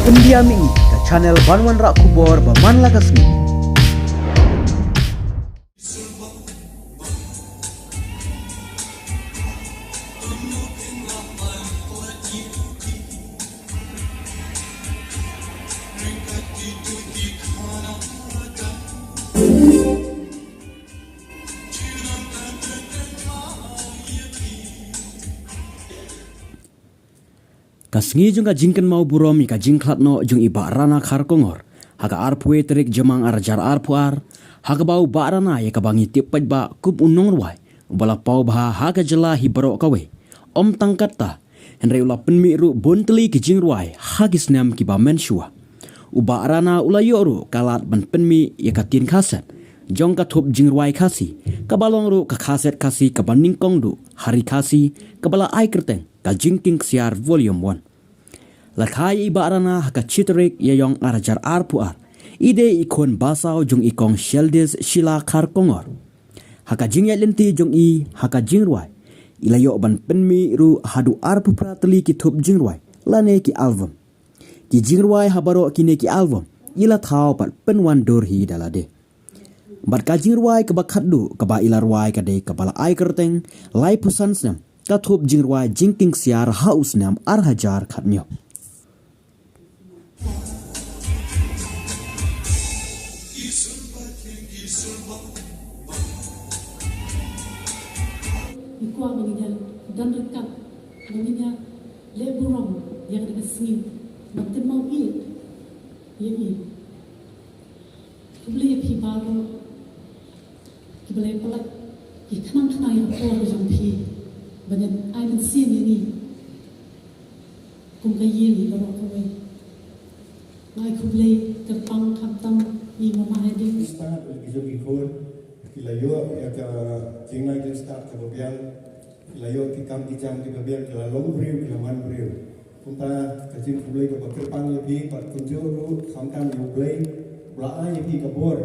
Pendiam ini ke channel Banwan Rak Kubor Baman Lakasmi. Kasngi jung ka jingken mau burom ika jingklat no jung iba rana khar kongor. Haka arpue terik jemang arajar arpuar. Haka bau ba rana ya kabangi tipaj ba kup unong ruai. Ubala pau bah haka jela hibarok kawe. Om tangkat ta. Henry ula penmi ru bonteli ki jing ruai. Hagis nam ki ba menshua. Uba rana ula yoru kalat ban penmi ya katin kaset. Jong ka thup jing ruai kasi. Kabalong ru ka kaset kasi kabaning kong du. Hari kasi kabala ai kerteng. Ka jingking siar volume 1. Lakai iba rana haka chitrik yayong arajar arpuar. Ide ikon basau jung ikong sheldes shila kar kongor. Haka jing lenti jung i haka jingruai. Ilayo ban penmi ru hadu arpu prateli ki thup jingruai. Lane ki album. Ki jingruai habaro kine ki album. Ila thau pat penwan dorhi dalade. Bat ka jingruai kaba khaddu kaba ila ruai kade kabala ai kerteng. Lai pusan snam. Ka thup jingruai jingking siar haus nam arhajar khatnyo. Ikuah meninggal dan dekat meninggal leburam yang ada sini makin mau ilit ini kebeli pi baru kebeli pelak ikan yang kuah jam pi banyak air sini ini kumkayin baru kau mai kebeli terpang kaptam ni mama hadir start gizogi khol kilayo ya ka jingai ke start ka babian kilayo ki kam ki jam ki babian kila long briu kila man briu punta ka jin kublai ka bakirpang ya bi pat kunjo ru samtam yu blai bla ai bi ka bor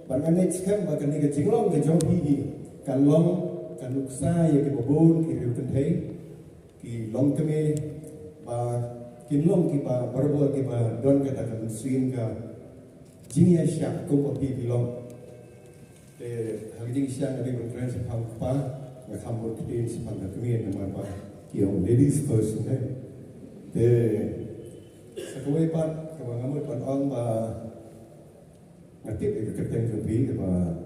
bangan ne chkem ba ka ni ka jinglong ka jom bi gi kan long kan nuksa ya ki babon ki riu kan thei ki long keme ba kin long ki ba barbo ki ba don ka ta kan swim ka jinia syak ko pa bi long hal siang ada berkeren sepang apa nggak kamu kedin sepang kekemian nama apa yang ladies first sekolah pat kalau kamu pat orang ba ngerti kerjaan lebih kepada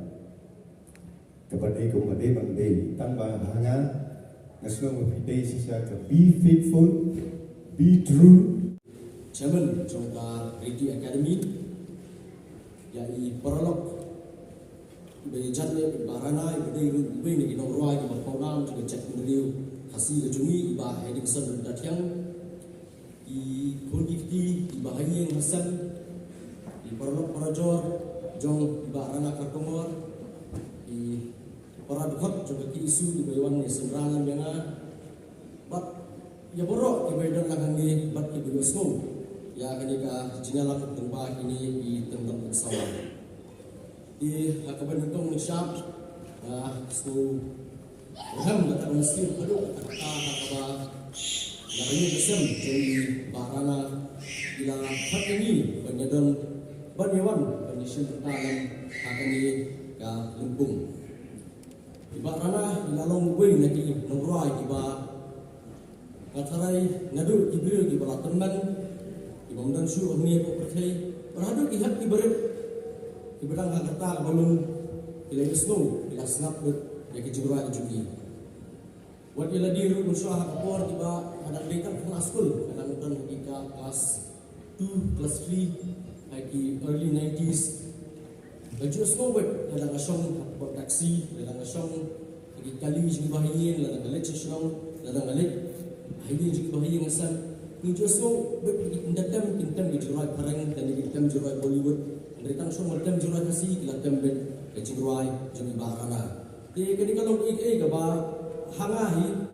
kepada bangde tanpa hanya ngasih mempercayai sisa ke be faithful, be true. Chairman jangka Radio Academy yaitu prolog dari jadwal barana dari rumah ini kita orang yang berprogram juga cek beliau hasil kejumi bah Edison Datiang di kondisi di bahaya yang hasan di perlok perajor jong di barana karkongor di paradukot juga ki isu di bayawan ni semrangan yang bat ya borok di bayan lagang ni bat ki beliau semua ya ketika jingalak tempat ini di tempat bersawah di kaban dong nishap so ham kata muslim aduh kata kaba lainnya besem jadi barana bila hak ini penyedon banyawan penyusun pertahanan akan di ka lembung di barana lalong wing lagi nongrai tiba katarai ngadu ibrio di bala teman di bangdan su ni ko percaya beradu ki hak ibarat ibadang kata balun ila isno ila snap ya kejurah jugi wat ila diru musuh kapor tiba ada lekan kelas school kadang udan ketika kelas 2 kelas 3 lagi early 90s baju snow wet kadang asong kapor taksi kadang asong lagi kali jugi bahayin kadang galet sesong kadang galet hayin jugi bahayin ngasan ni snow wet ndatam kintam kejurah parang dan kintam jurah Bollywood mereka semua macam jurah kasih kita tembak kecingruai jadi barana. Di ketika long ik gaba hangahi